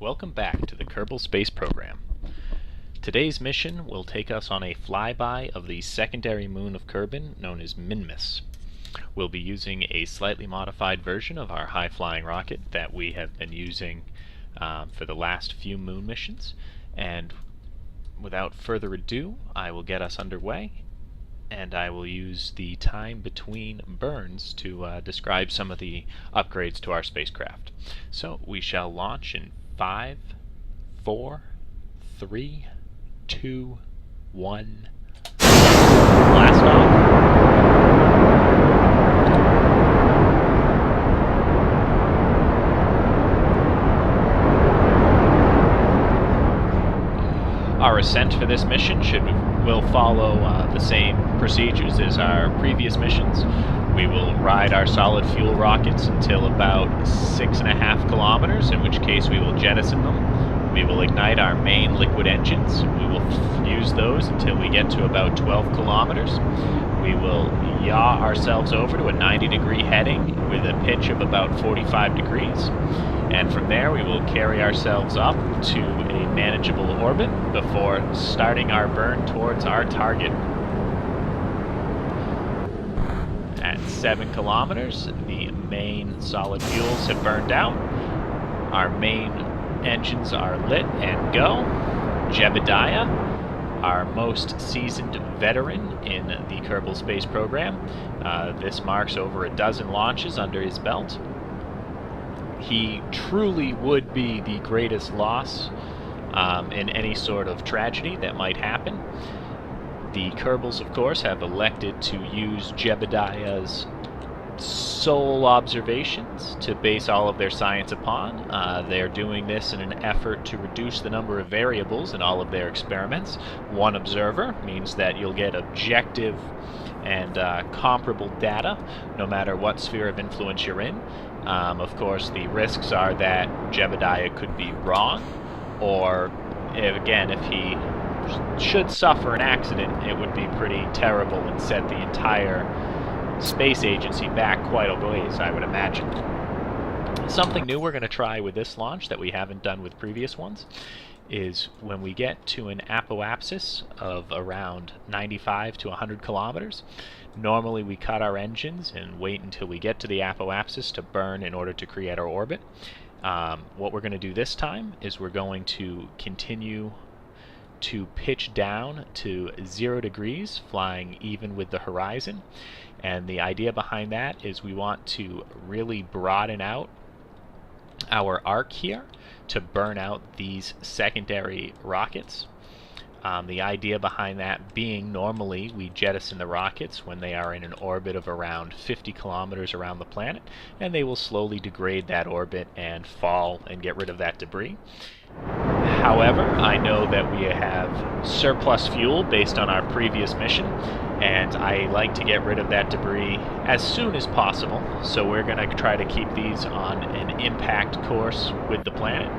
Welcome back to the Kerbal Space Program. Today's mission will take us on a flyby of the secondary moon of Kerbin known as Minmus. We'll be using a slightly modified version of our high-flying rocket that we have been using for the last few moon missions, and without further ado, I will get us underway, and I will use the time between burns to describe some of the upgrades to our spacecraft. So we shall launch in 5, 4, 3, 2, 1. Blast off. Our ascent for this mission will follow the same procedures as our previous missions. We will ride our solid fuel rockets until about 6.5 kilometers, in which case we will jettison them. We will ignite our main liquid engines. We will use those until we get to about 12 kilometers. We will yaw ourselves over to a 90-degree heading with a pitch of about 45 degrees. And from there we will carry ourselves up to a manageable orbit before starting our burn towards our target. At 7 kilometers, the main solid fuels have burned out. Our main engines are lit and go. Jebediah, our most seasoned veteran in the Kerbal Space Program. This marks over a dozen launches under his belt. He truly would be the greatest loss in any sort of tragedy that might happen. The Kerbals, of course, have elected to use Jebediah's sole observations to base all of their science upon. They're doing this in an effort to reduce the number of variables in all of their experiments. One observer means that you'll get objective and comparable data no matter what sphere of influence you're in. Of course, the risks are that Jebediah could be wrong, or again, if he should suffer an accident, it would be pretty terrible and set the entire space agency back quite a ways, I would imagine. Something new we're going to try with this launch that we haven't done with previous ones is when we get to an apoapsis of around 95 to 100 kilometers, normally we cut our engines and wait until we get to the apoapsis to burn in order to create our orbit. What we're going to do this time is we're going to continue to pitch down to 0 degrees, flying even with the horizon. And the idea behind that is we want to really broaden out our arc here to burn out these secondary rockets. The idea behind that being normally we jettison the rockets when they are in an orbit of around 50 kilometers around the planet, and they will slowly degrade that orbit and fall and get rid of that debris. However, I know that we have surplus fuel based on our previous mission, and I like to get rid of that debris as soon as possible, so we're going to try to keep these on an impact course with the planet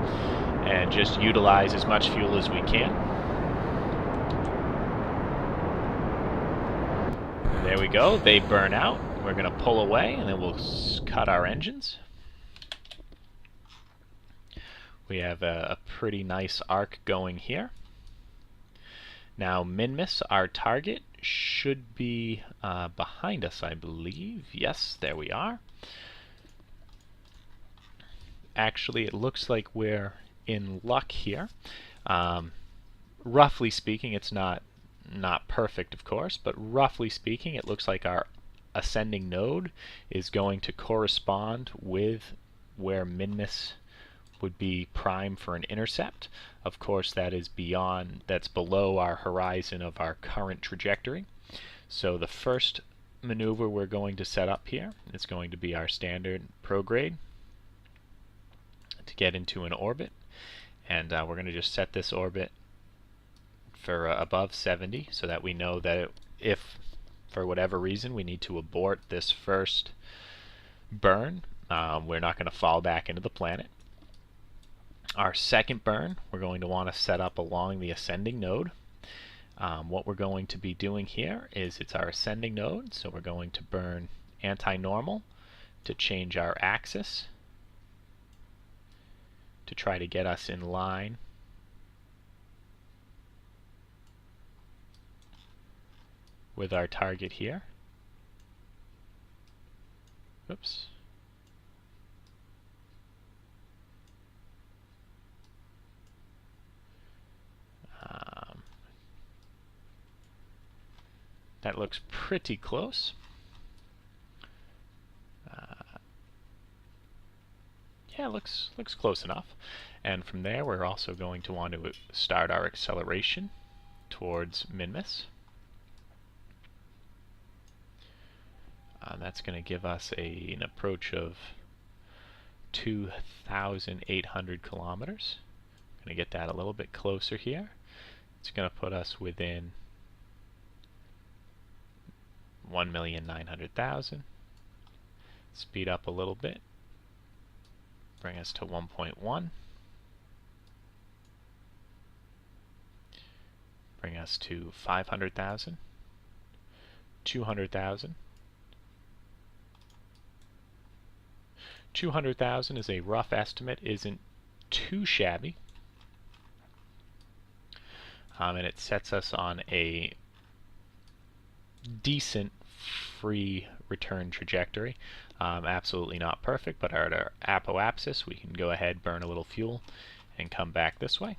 and just utilize as much fuel as we can. There we go, they burn out. We're going to pull away and then we'll cut our engines. We have a pretty nice arc going here. Now Minmus, our target, should be behind us, I believe. Yes, there we are. Actually, it looks like we're in luck here. Roughly speaking, it's not perfect, of course, but roughly speaking, it looks like our ascending node is going to correspond with where Minmus would be prime for an intercept. Of course, that's below our horizon of our current trajectory. So the first maneuver we're going to set up here is going to be our standard prograde to get into an orbit, and we're going to just set this orbit for above 70 so that we know that if for whatever reason we need to abort this first burn, we're not going to fall back into the planet. Our second burn, we're going to want to set up along the ascending node. What we're going to be doing here is it's our ascending node, so we're going to burn anti-normal to change our axis to try to get us in line with our target here. Oops. That looks pretty close. Yeah, looks close enough. And from there, we're also going to want to start our acceleration towards Minmus. That's going to give us an approach of 2,800 kilometers. I'm going to get that a little bit closer here. It's going to put us within 1,900,000. Speed up a little bit. Bring us to 1.1. Bring us to 500,000. 200,000. 200,000 is a rough estimate, isn't too shabby. And it sets us on a decent free return trajectory. Absolutely not perfect, but at our apoapsis we can go ahead, burn a little fuel, and come back this way.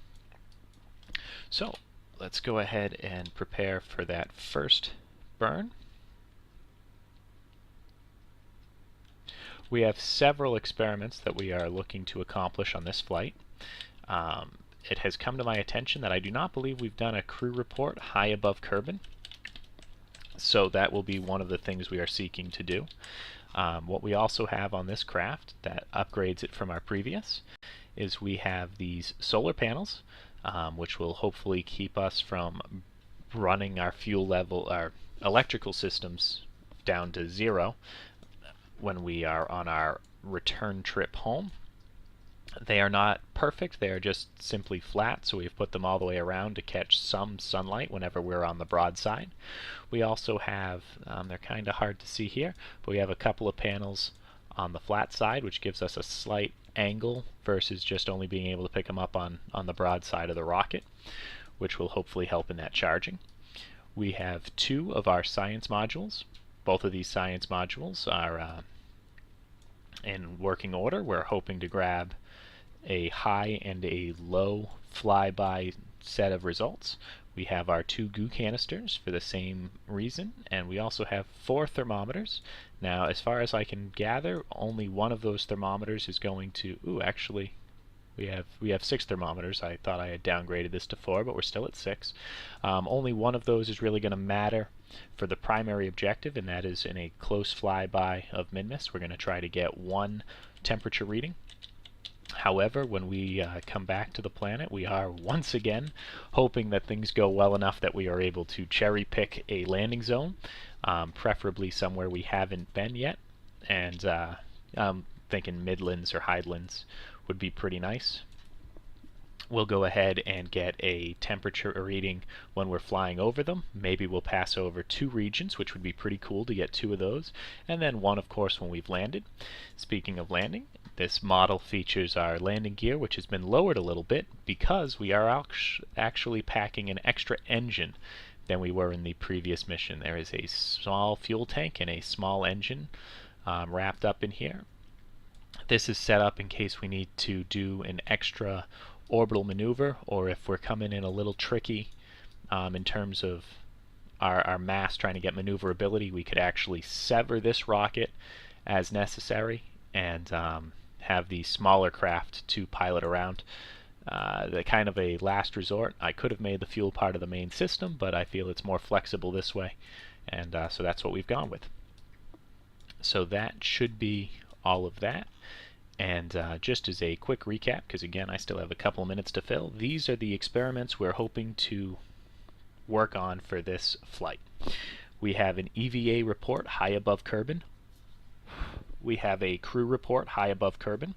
So let's go ahead and prepare for that first burn. We have several experiments that we are looking to accomplish on this flight. It has come to my attention that I do not believe we've done a crew report high above Kerbin. So that will be one of the things we are seeking to do. What we also have on this craft that upgrades it from our previous is we have these solar panels, which will hopefully keep us from running our fuel level, our electrical systems down to 0 when we are on our return trip home. They are not perfect, they are just simply flat, so we've put them all the way around to catch some sunlight whenever we're on the broadside. We also have, they're kind of hard to see here, but we have a couple of panels on the flat side, which gives us a slight angle versus just only being able to pick them up on the broadside of the rocket, which will hopefully help in that charging. We have 2 of our science modules. Both of these science modules are in working order. We're hoping to grab a high and a low flyby set of results. We have our 2 goo canisters for the same reason, and we also have 4 thermometers. Now, as far as I can gather, only one of those thermometers is going to... actually, we have 6 thermometers. I thought I had downgraded this to 4, but we're still at 6. Only one of those is really going to matter for the primary objective, and that is in a close flyby of Minmus. We're going to try to get 1 temperature reading. However, when we come back to the planet, we are once again hoping that things go well enough that we are able to cherry pick a landing zone, preferably somewhere we haven't been yet, and I'm thinking Midlands or Highlands would be pretty nice. We'll go ahead and get a temperature reading when we're flying over them. Maybe we'll pass over 2 regions, which would be pretty cool to get 2 of those, and then 1, of course, when we've landed. Speaking of landing, this model features our landing gear, which has been lowered a little bit because we are actually packing an extra engine than we were in the previous mission. There is a small fuel tank and a small engine wrapped up in here. This is set up in case we need to do an extra orbital maneuver, or if we're coming in a little tricky in terms of our mass trying to get maneuverability, we could actually sever this rocket as necessary and have the smaller craft to pilot around. The kind of a last resort. I could have made the fuel part of the main system, but I feel it's more flexible this way, and so that's what we've gone with. So that should be all of that. And just as a quick recap, because again I still have a couple of minutes to fill, these are the experiments we're hoping to work on for this flight. We have an EVA report high above Kerbin. we have a crew report high above Kerbin.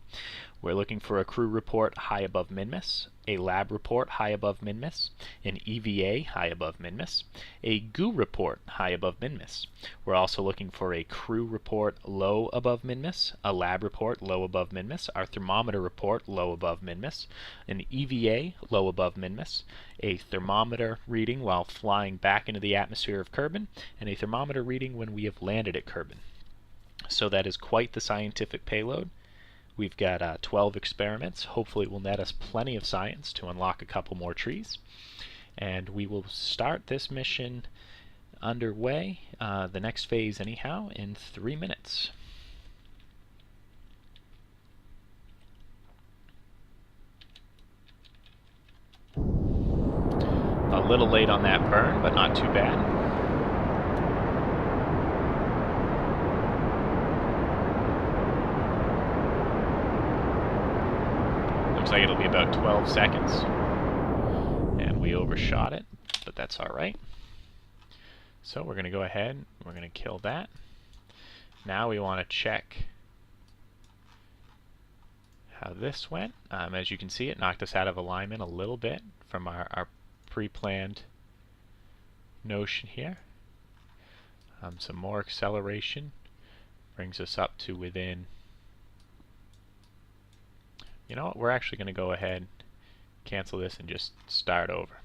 We're looking for a crew report high above Minmus, a lab report high above Minmus, an EVA high above Minmus, a goo report high above Minmus. We're also looking for a crew report low above Minmus, a lab report low above Minmus, our thermometer report low above Minmus, an EVA low above Minmus, a thermometer reading while flying back into the atmosphere of Kerbin, and a thermometer reading when we have landed at Kerbin. So that is quite the scientific payload. We've got 12 experiments. Hopefully it will net us plenty of science to unlock a couple more trees. And we will start this mission underway, the next phase anyhow, in 3 minutes. A little late on that burn, but not too bad. Looks like it'll be about 12 seconds. And we overshot it, but that's alright. So we're going to go ahead, we're going to kill that. Now we want to check how this went. As you can see, it knocked us out of alignment a little bit from our pre-planned notion here. Some more acceleration brings us up to within... You know what, we're actually going to go ahead, cancel this, and just start over.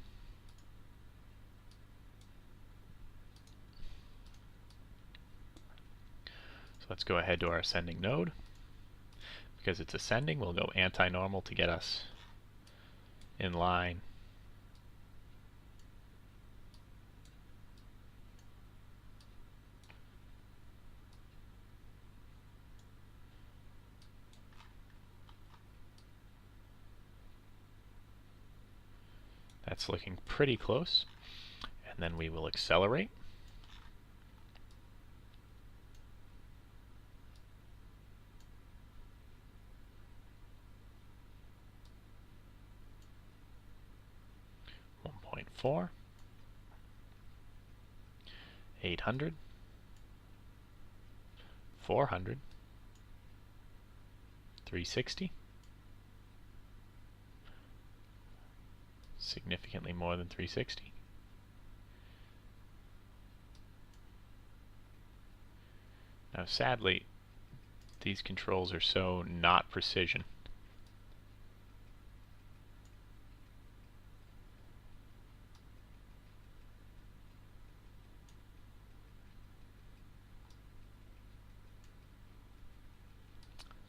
So let's go ahead to our ascending node. Because it's ascending, we'll go anti-normal to get us in line. That's looking pretty close. And then we will accelerate. .4, 800, 400, 360, significantly more than 360. Now sadly, these controls are so not precision.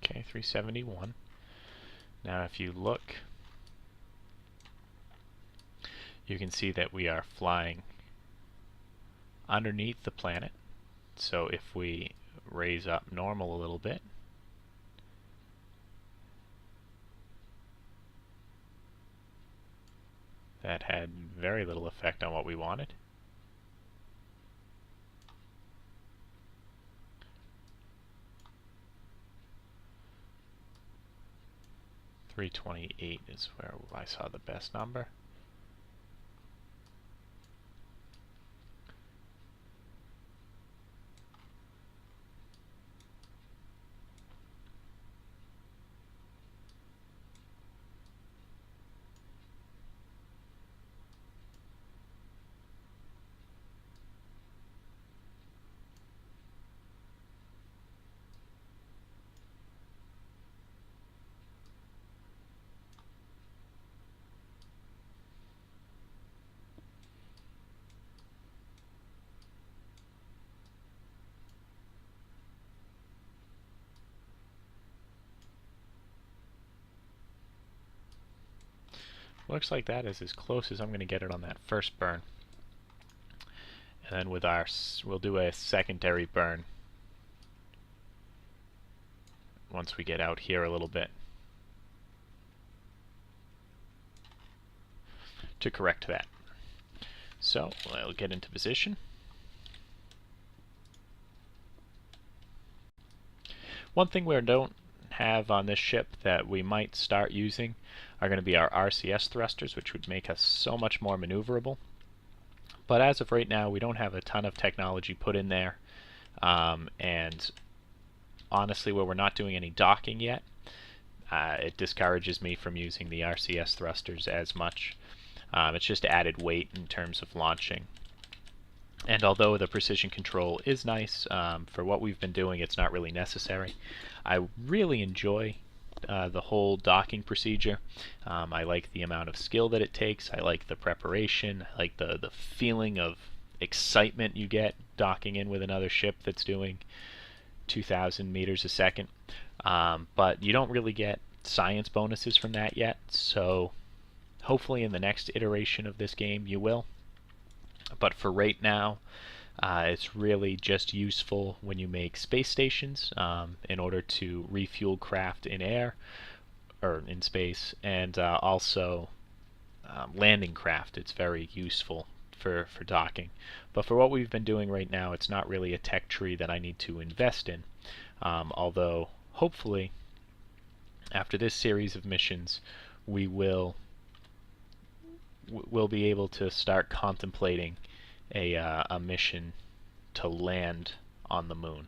Okay, 371. Now if you look, you can see that we are flying underneath the planet. So if we raise up normal a little bit, that had very little effect on what we wanted. .328 is where I saw the best number. Looks like that is as close as I'm going to get it on that first burn. And then with our, we'll do a secondary burn once we get out here a little bit to correct that. So I'll get into position. One thing we don't have on this ship that we might start using are going to be our RCS thrusters, which would make us so much more maneuverable. But as of right now, we don't have a ton of technology put in there, and honestly, where we're not doing any docking yet, it discourages me from using the RCS thrusters as much. It's just added weight in terms of launching. And although the precision control is nice, for what we've been doing, it's not really necessary. I really enjoy the whole docking procedure. I like the amount of skill that it takes. I like the preparation. I like the feeling of excitement you get docking in with another ship that's doing 2,000 meters a second. But you don't really get science bonuses from that yet, so hopefully in the next iteration of this game you will. But for right now, it's really just useful when you make space stations in order to refuel craft in air or in space, and also landing craft. It's very useful for docking. But for what we've been doing right now, it's not really a tech tree that I need to invest in. Although, hopefully, after this series of missions, we'll be able to start contemplating a mission to land on the moon.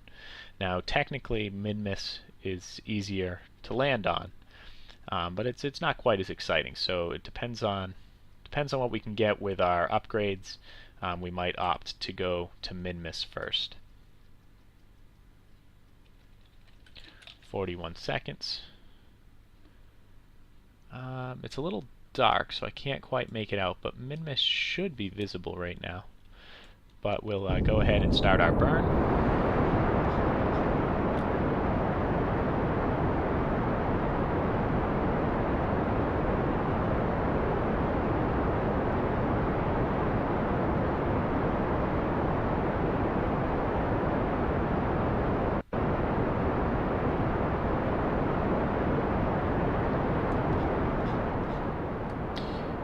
Now, technically, Minmus is easier to land on, but it's not quite as exciting. So it depends on what we can get with our upgrades. We might opt to go to Minmus first. 41 seconds. It's a little dark, so I can't quite make it out, but Minmus should be visible right now. But we'll go ahead and start our burn.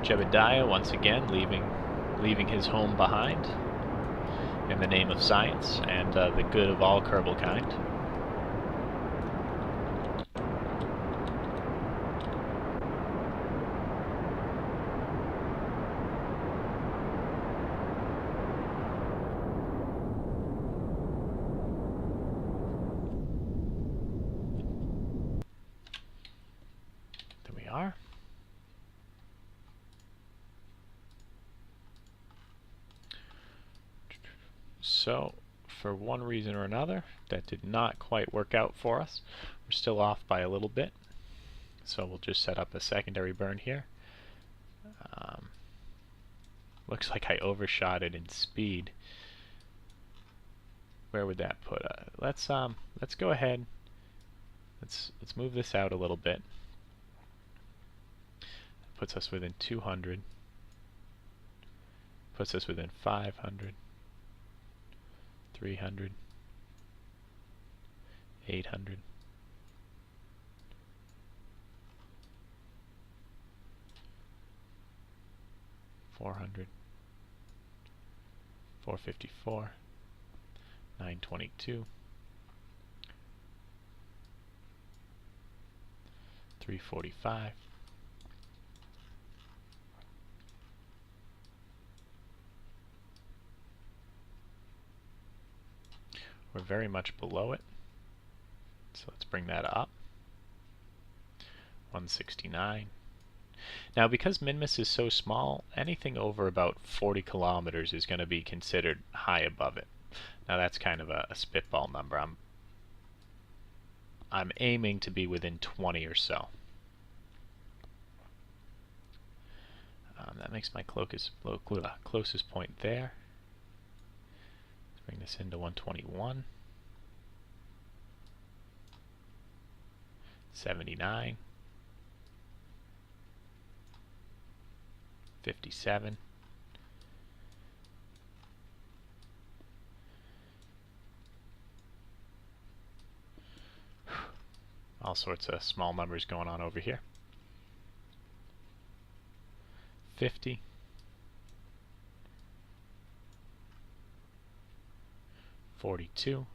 Jebediah once again leaving his home behind in the name of science and the good of all Kerbal kind. There we are. So, for one reason or another, that did not quite work out for us. We're still off by a little bit, so we'll just set up a secondary burn here. Looks like I overshot it in speed. Where would that put us? Let's go ahead. Let's move this out a little bit. Puts us within 200. Puts us within 500. 300, 800, 400, 454, 922, 345, we're very much below it, so let's bring that up. 169. Now, because Minmus is so small, anything over about 40 kilometers is going to be considered high above it. Now, that's kind of a spitball number. I'm aiming to be within 20 or so. That makes my closest point there. Bring this into 121, 79, 57, all sorts of small numbers going on over here. 50, 42,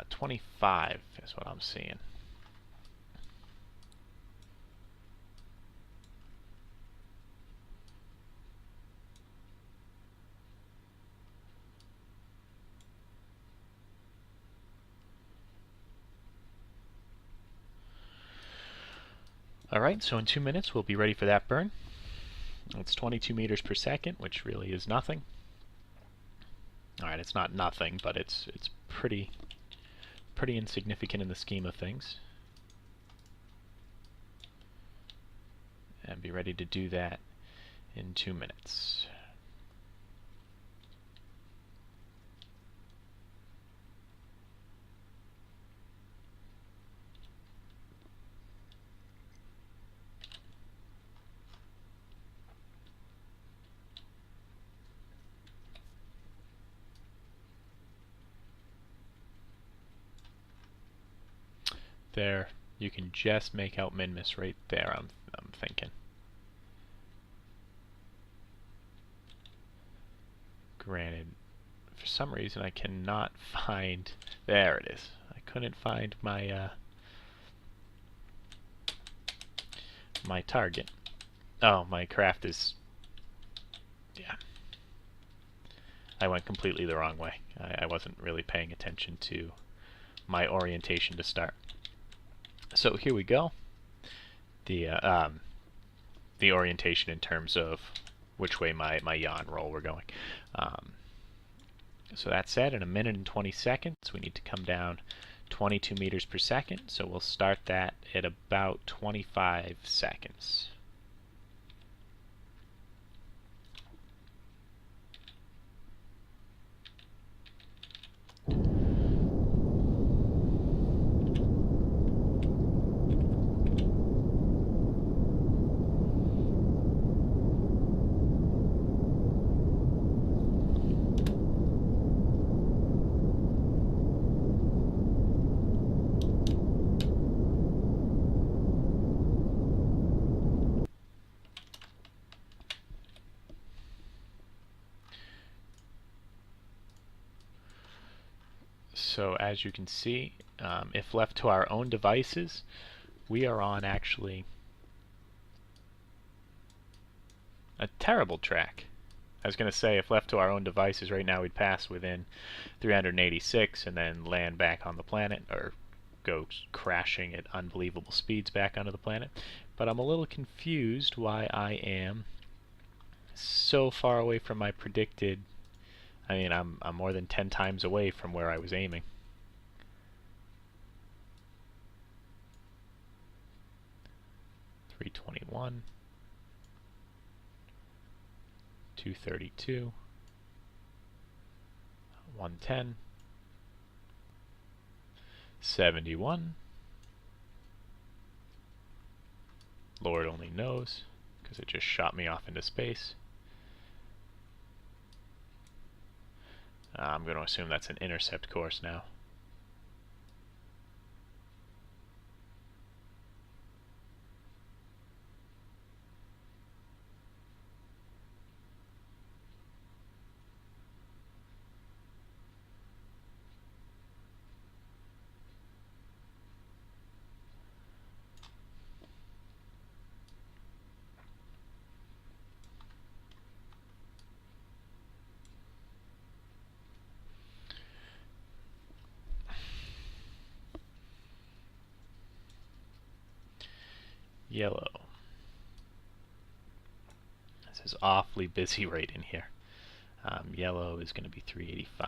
25 is what I'm seeing. Alright, so in 2 minutes we'll be ready for that burn. It's 22 meters per second, which really is nothing. Alright, it's not nothing, but it's pretty insignificant in the scheme of things. And be ready to do that in 2 minutes. There, you can just make out Minmus right there, I'm thinking. Granted, for some reason I cannot find... There it is. I couldn't find my my target. Oh, my craft is... Yeah. I went completely the wrong way. I wasn't really paying attention to my orientation to start. So here we go. The orientation in terms of which way my yaw roll we're going. So that said, in 1 minute and 20 seconds, we need to come down 22 meters per second. So we'll start that at about 25 seconds. So as you can see, if left to our own devices, we are on actually a terrible track. I was going to say, if left to our own devices right now, we'd pass within 386 and then land back on the planet, or go crashing at unbelievable speeds back onto the planet. But I'm a little confused why I am so far away from my predicted... I mean, I'm more than 10 times away from where I was aiming. $321, 232, 110, 71. Lord only knows, because it just shot me off into space. I'm going to assume that's an intercept course now. Yellow. This is awfully busy right in here. Yellow is going to be 385.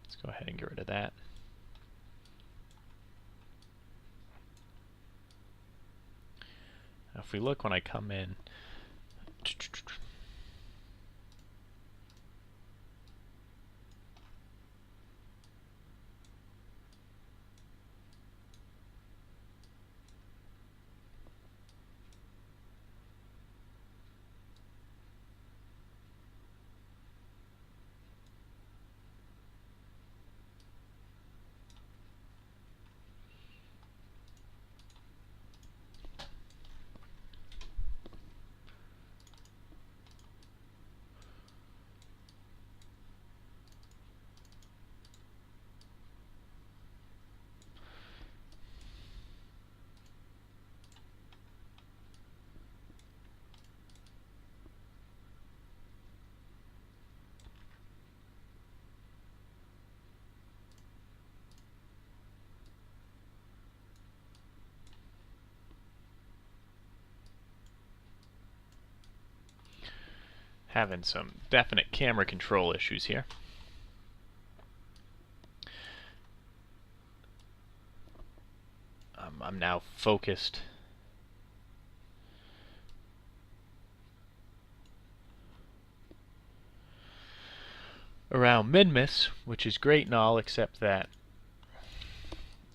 Let's go ahead and get rid of that. Now if we look when I come in, Having some definite camera control issues here. I'm now focused around Minmus, which is great and all, except that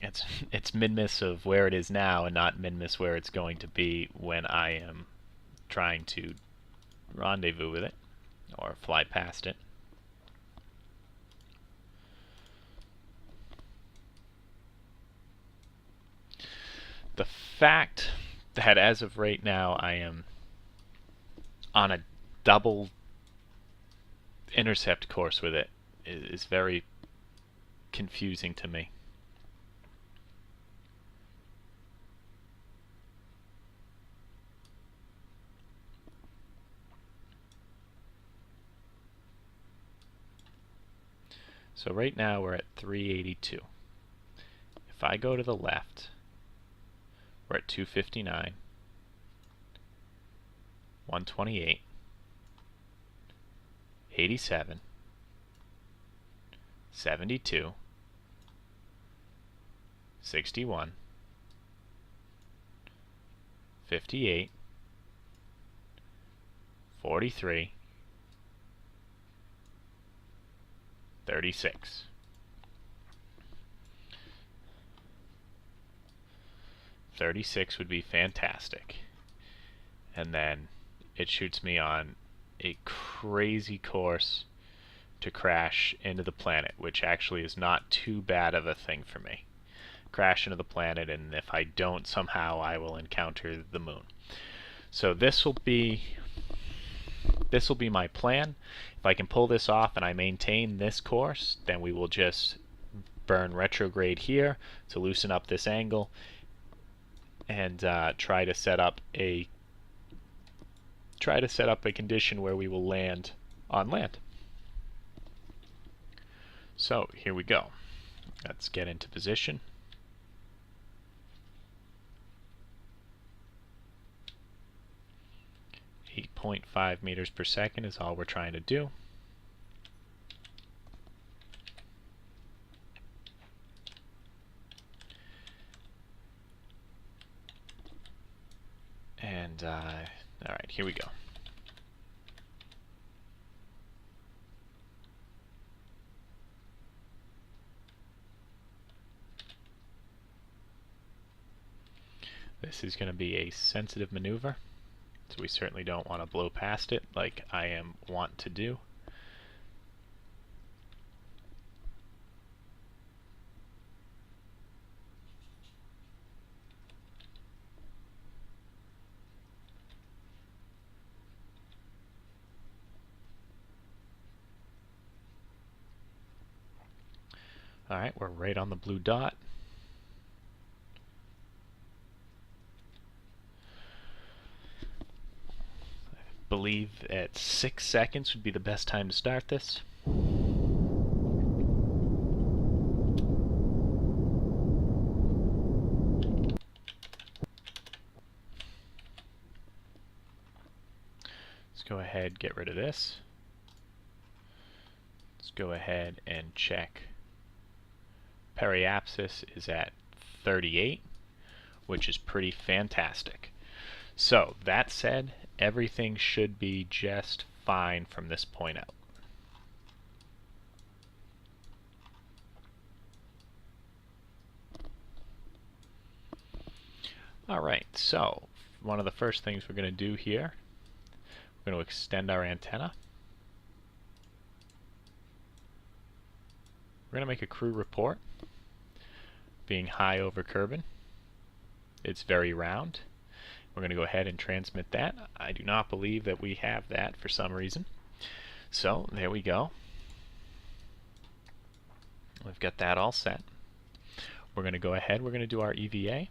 it's Minmus of where it is now and not Minmus where it's going to be when I am trying to rendezvous with it or fly past it. The fact that as of right now I am on a double intercept course with it is very confusing to me. So right now we're at 382. If I go to the left, we're at 259, 128, 87, 72, 61, 58, 43, 36. 36 would be fantastic. And then it shoots me on a crazy course to crash into the planet, which actually is not too bad of a thing for me. Crash into the planet, and if I don't, somehow I will encounter the moon. So this will be my plan. If I can pull this off and I maintain this course, then we will just burn retrograde here to loosen up this angle and try to set up a condition where we will land on land. So here we go. Let's get into position. .5 meters per second is all we're trying to do. And alright, here we go. This is going to be a sensitive maneuver, so we certainly don't want to blow past it like I want to do. Alright, we're right on the blue dot. I believe at 6 seconds would be the best time to start this. Let's go ahead, get rid of this. Let's go ahead and check. Periapsis is at 38, which is pretty fantastic. So, that said, everything should be just fine from this point out. Alright, so one of the first things we're going to do here, we're going to extend our antenna. We're going to make a crew report, being high over Kerbin. It's very round. We're going to go ahead and transmit that. I do not believe that we have that for some reason. So, there we go. We've got that all set. We're going to go ahead, we're going to do our EVA.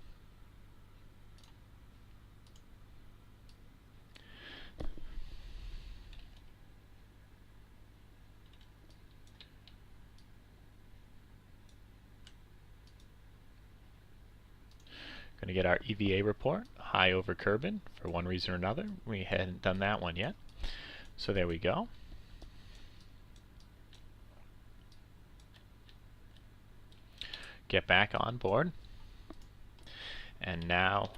Going to get our EVA report, high over Kerbin, for one reason or another. We hadn't done that one yet. So there we go. Get back on board. And now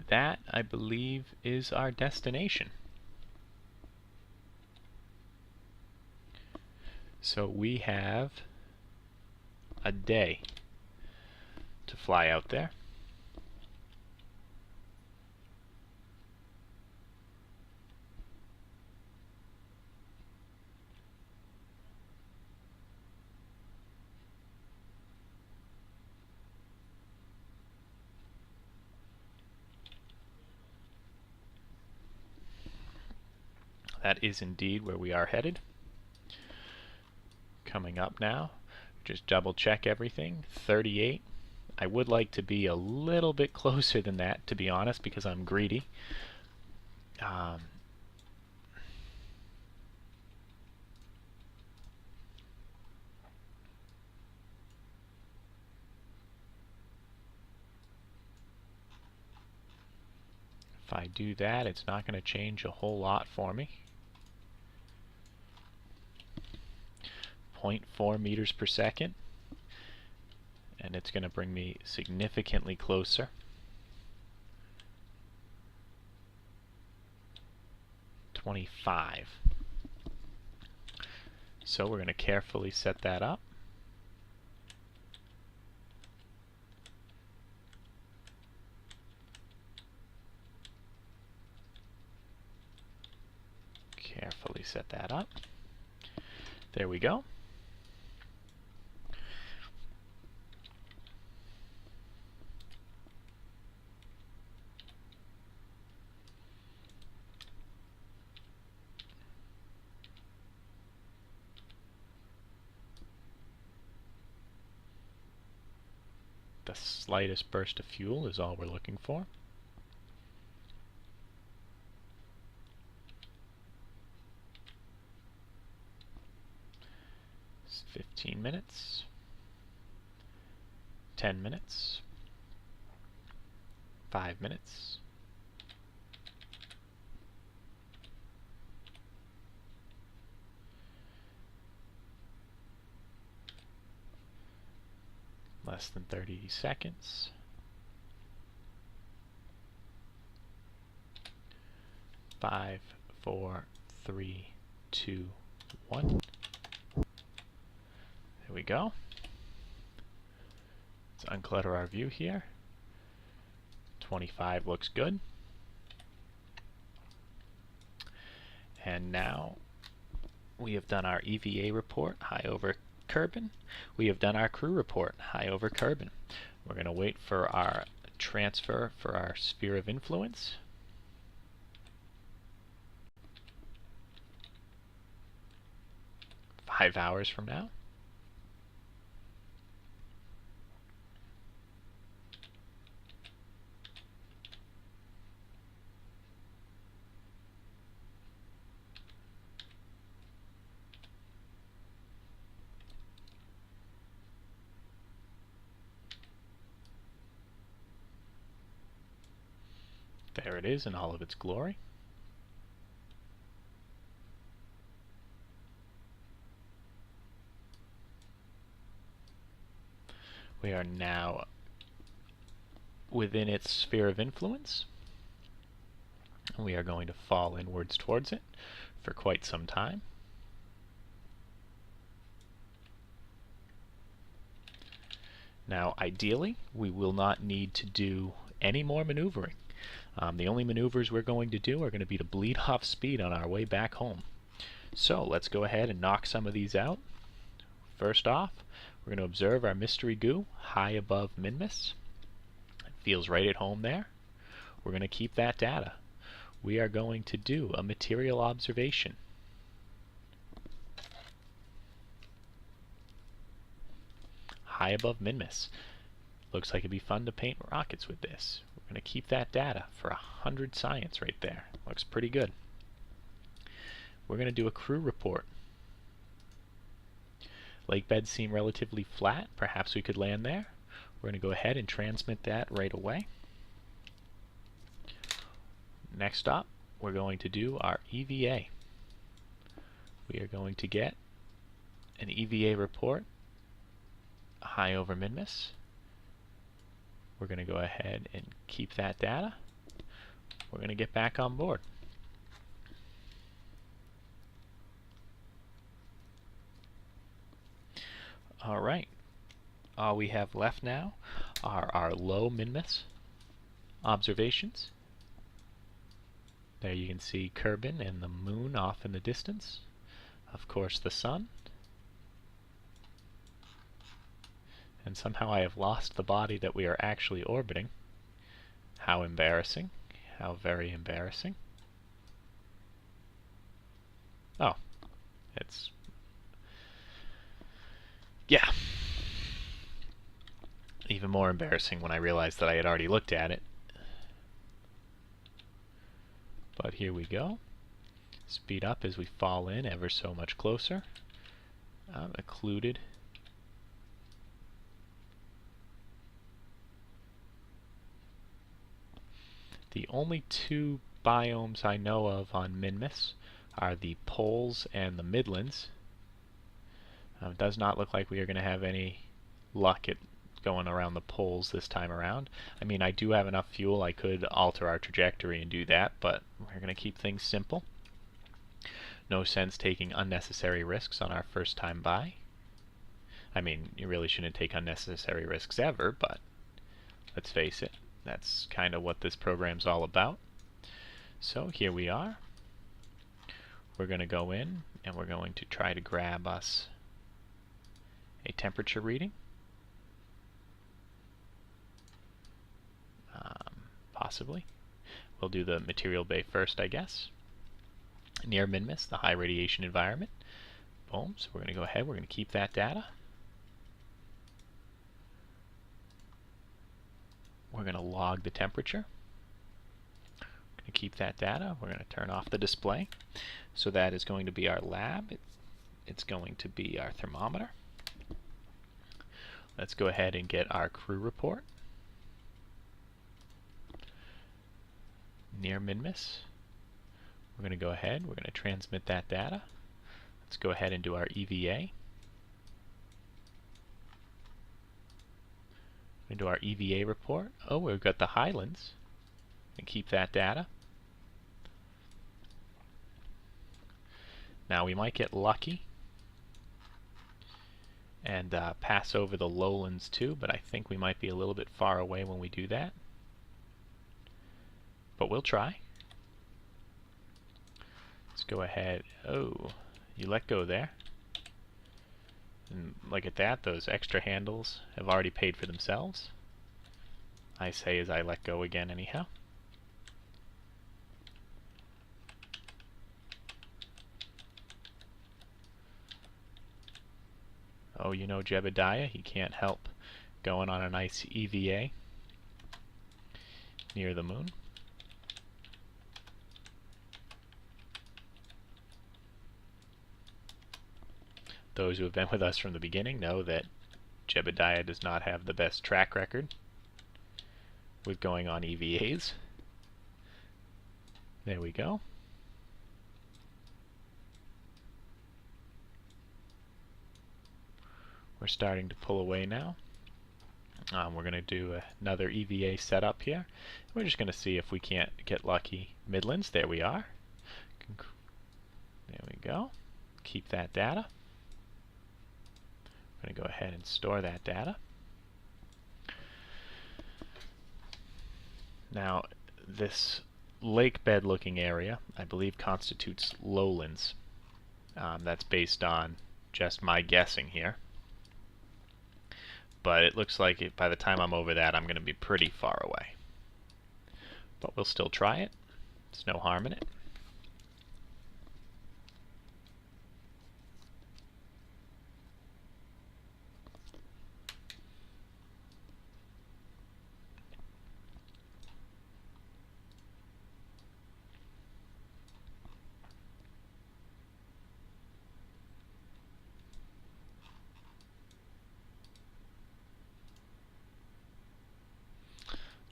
that, I believe, is our destination. So we have a day to fly out there. That is indeed where we are headed. Coming up now, just double check everything. 38. I would like to be a little bit closer than that, to be honest, because I'm greedy. If I do that, it's not going to change a whole lot for me. 0.4 meters per second, and it's going to bring me significantly closer. 25. So we're going to carefully set that up. Carefully set that up. There we go. The slightest burst of fuel is all we're looking for. It's 15 minutes. 10 minutes. 5 minutes. Less than 30 seconds. 5, 4, 3, 2, 1. There we go. Let's unclutter our view here. 25 looks good. And now we have done our EVA report, high over Kerbin. We have done our crew report, high over Kerbin. We're going to wait for our transfer for our sphere of influence. Five hours from now. There it is in all of its glory. We are now within its sphere of influence. We are going to fall inwards towards it for quite some time. Now, ideally, we will not need to do any more maneuvering. The only maneuvers we're going to do are going to be to bleed off speed on our way back home. So let's go ahead and knock some of these out. First off, we're going to observe our mystery goo high above Minmus. It feels right at home there. We're going to keep that data. We are going to do a material observation. High above Minmus. Looks like it'd be fun to paint rockets with this. We're going to keep that data for 100 science right there. Looks pretty good. We're going to do a crew report. Lake beds seem relatively flat. Perhaps we could land there. We're going to go ahead and transmit that right away. next up, we're going to do our EVA. We are going to get an EVA report high over Minmus. We're going to go ahead and keep that data. We're going to get back on board. Alright, all we have left now are our low Minmus observations. There you can see Kerbin and the moon off in the distance. Of course the sun. And somehow I have lost the body that we are actually orbiting. How embarrassing. How very embarrassing. Oh, it's... yeah. Even more embarrassing when I realized that I had already looked at it. But here we go. Speed up as we fall in ever so much closer. I'm occluded. The only two biomes I know of on Minmus are the poles and the midlands. It does not look like we are going to have any luck at going around the poles this time around. I mean, I do have enough fuel, I could alter our trajectory and do that, but we're going to keep things simple. No sense taking unnecessary risks on our first time by. I mean, you really shouldn't take unnecessary risks ever, but let's face it, that's kind of what this program's all about. So here we are. We're going to go in and we're going to try to grab us a temperature reading. Possibly. We'll do the material bay first, I guess. Near Minmus, the high radiation environment. Boom. So we're going to go ahead, we're going to keep that data. We're going to log the temperature. We're going to keep that data. We're going to turn off the display. So that is going to be our lab. It's going to be our thermometer. Let's go ahead and get our crew report. Near Minmus. We're going to go ahead, we're going to transmit that data. Let's go ahead and do our EVA. We're going to do our EVA report. Oh, we've got the highlands. And keep that data. Now we might get lucky and pass over the lowlands too, but I think we might be a little bit far away when we do that. But we'll try. Let's go ahead. Oh, you let go there. And look at that, those extra handles have already paid for themselves. I say as I let go again anyhow. Oh, you know Jebediah, he can't help going on a nice EVA near the moon. Those who have been with us from the beginning know that Jebediah does not have the best track record with going on EVAs. There we go. We're starting to pull away now. We're going to do another EVA setup here. We're just going to see if we can't get lucky. Midlands, there we are. There we go. Keep that data. I'm going to go ahead and store that data. Now, this lake bed looking area, I believe, constitutes lowlands. That's based on just my guessing here. But it looks like by the time I'm over that, I'm going to be pretty far away. But we'll still try it. There's no harm in it.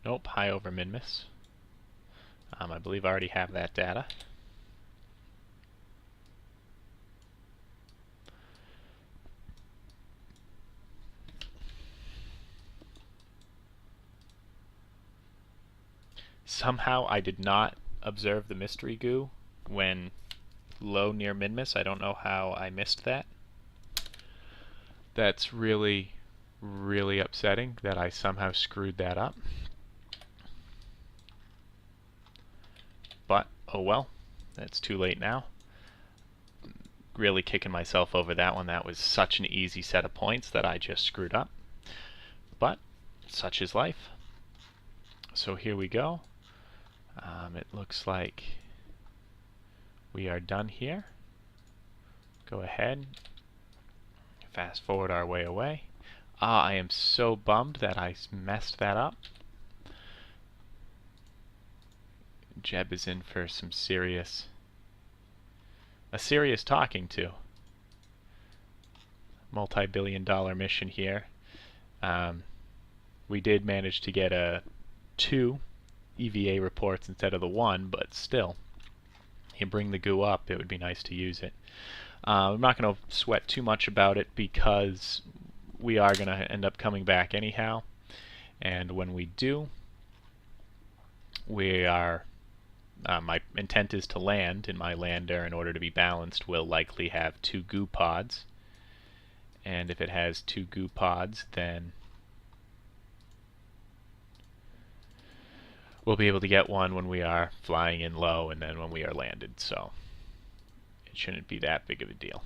Nope, high over Minmus. I believe I already have that data. Somehow I did not observe the mystery goo when low near Minmus. I don't know how I missed that. That's really, really upsetting that I somehow screwed that up. But, oh well, that's too late now. Really kicking myself over that one. That was such an easy set of points that I just screwed up. But, such is life. So here we go. It looks like we are done here. Go ahead, fast forward our way away. I am so bummed that I messed that up. Jeb is in for some serious talking to. Multi-billion-dollar mission here. We did manage to get 2 EVA reports instead of the 1, but still, you bring the goo up, it would be nice to use it. I'm not going to sweat too much about it because we are going to end up coming back anyhow, and when we do, we are my intent is to land, and my lander, in order to be balanced, will likely have 2 goo pods, and if it has 2 goo pods, then we'll be able to get one when we are flying in low and then when we are landed, so it shouldn't be that big of a deal.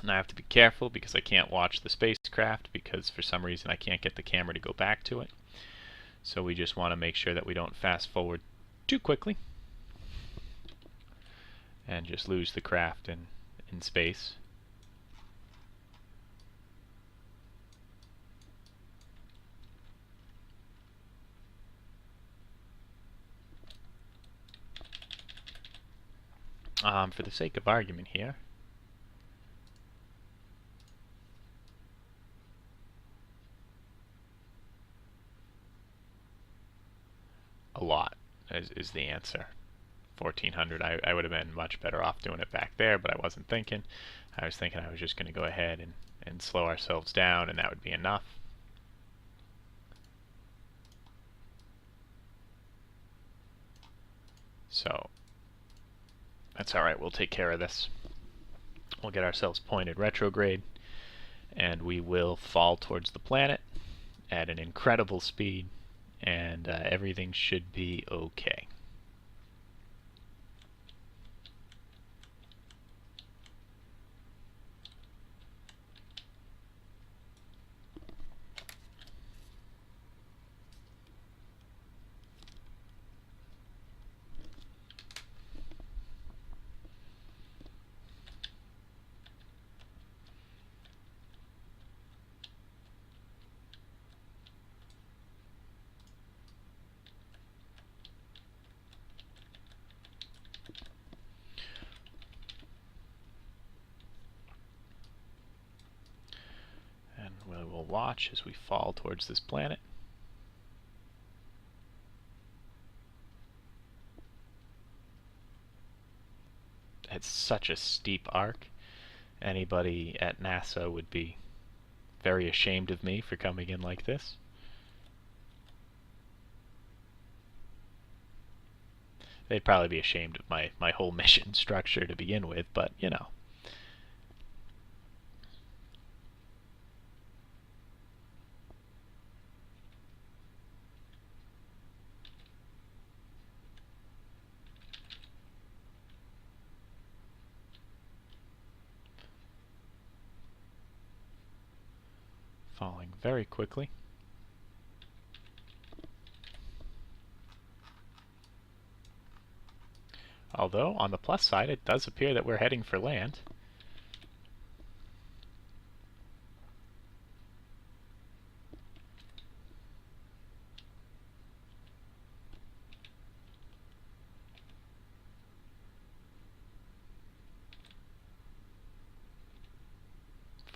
And I have to be careful because I can't watch the spacecraft because for some reason I can't get the camera to go back to it. So we just want to make sure that we don't fast forward too quickly and just lose the craft in space. For the sake of argument here, a lot is the answer. 1400, I would have been much better off doing it back there, but I wasn't thinking. I was thinking I was just going to go ahead and slow ourselves down, and that would be enough. So that's alright, we'll take care of this. We'll get ourselves pointed retrograde, and we will fall towards the planet at an incredible speed, and everything should be okay. We will watch as we fall towards this planet. It's such a steep arc. Anybody at NASA would be very ashamed of me for coming in like this. They'd probably be ashamed of my whole mission structure to begin with, but you know. Falling very quickly. Although, on the plus side, it does appear that we're heading for land.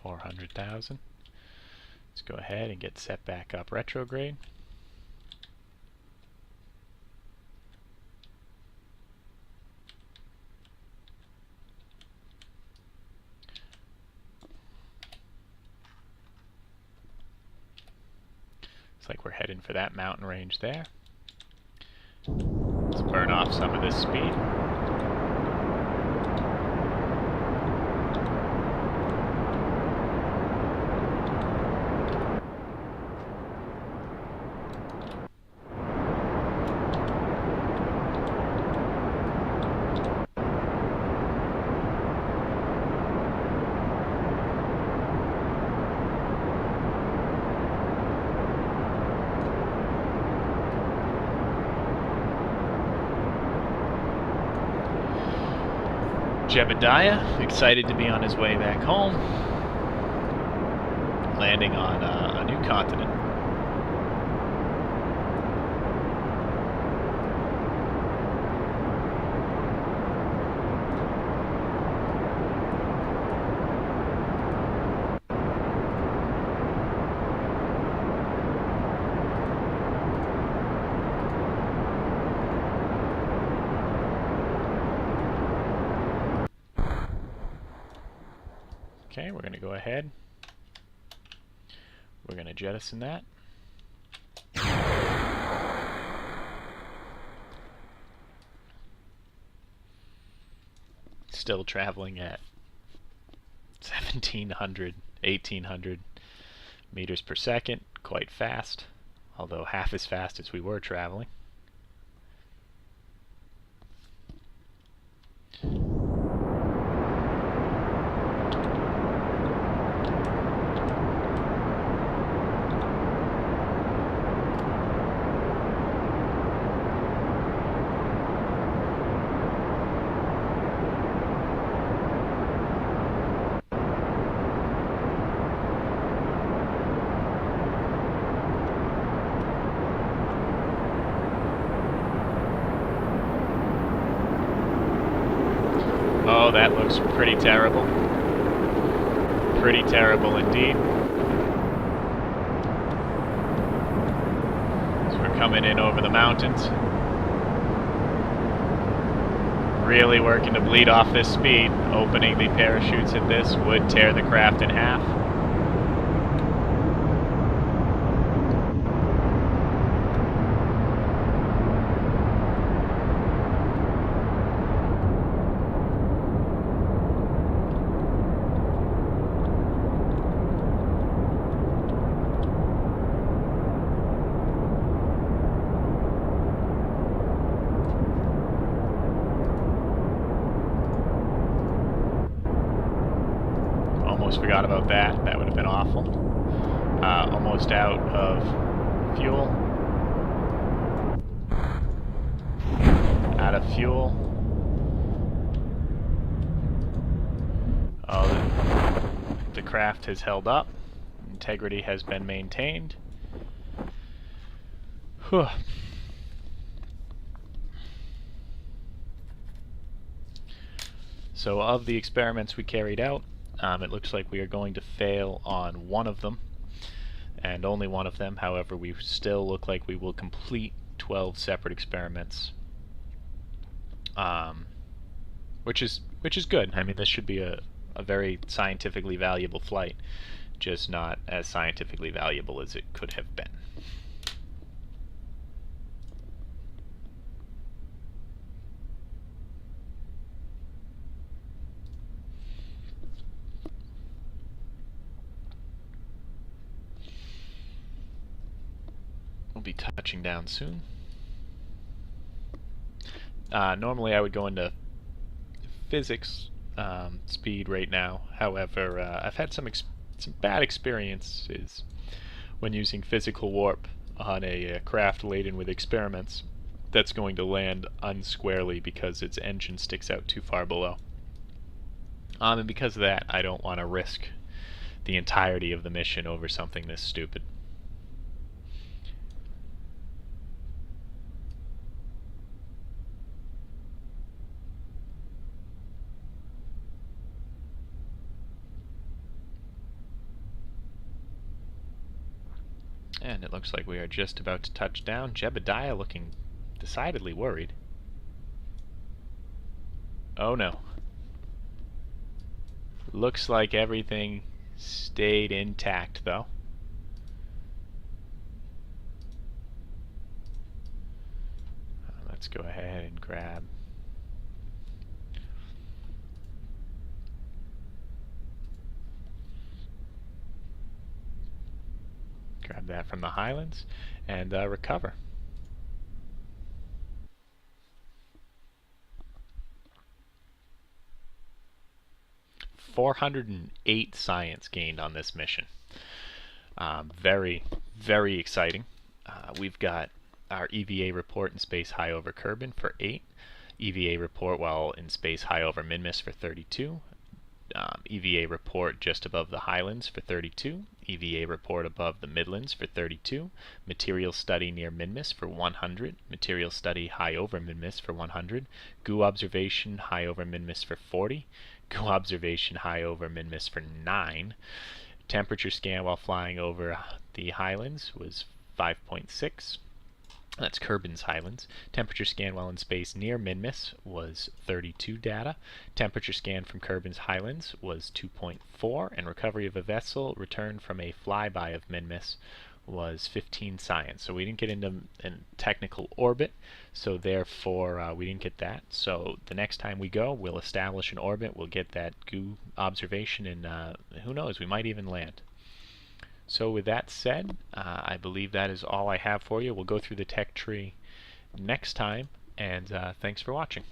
$400,000. Let's go ahead and get set back up retrograde. like we're heading for that mountain range there. Let's burn off some of this speed. Jebediah, excited to be on his way back home, landing on a new continent. Okay, we're going to go ahead. We're going to jettison that. Still traveling at 1700, 1800 meters per second. Quite fast, although half as fast as we were traveling. Oh, that looks pretty terrible. Pretty terrible indeed. So we're coming in over the mountains. Really working to bleed off this speed. Opening the parachutes at this would tear the craft in half. Almost forgot about that. That would have been awful. Almost out of fuel. Out of fuel. Oh, the craft has held up. Integrity has been maintained. Whew. So of the experiments we carried out, it looks like we are going to fail on one of them, and only one of them. However, we still look like we will complete 12 separate experiments, which is good. I mean, this should be a very scientifically valuable flight, just not as scientifically valuable as it could have been. We'll be touching down soon. Normally I would go into physics speed right now. However, I've had some bad experiences when using physical warp on a craft laden with experiments that's going to land unsquarely because its engine sticks out too far below. And because of that, I don't want to risk the entirety of the mission over something this stupid. And it looks like we are just about to touch down. Jebediah looking decidedly worried. Oh no. Looks like everything stayed intact though. let's go ahead and grab that from the Highlands and recover. 408 science gained on this mission. Very, very exciting. We've got our EVA report in space high over Kerbin for 8. EVA report while in space high over Minmus for 32. EVA report just above the Highlands for 32. EVA report above the Midlands for 32. Material study near Minmus for 100. Material study high over Minmus for 100. GU observation high over Minmus for 40. GU observation high over Minmus for 9. Temperature scan while flying over the Highlands was 5.6. That's Kerbin's Highlands. Temperature scan while in space near Minmus was 32 data. Temperature scan from Kerbin's Highlands was 2.4, and recovery of a vessel returned from a flyby of Minmus was 15 science. So we didn't get into a technical orbit, so therefore we didn't get that. So the next time we go, we'll establish an orbit, we'll get that GU observation, and who knows, we might even land. So with that said, I believe that is all I have for you. We'll go through the tech tree next time, and thanks for watching.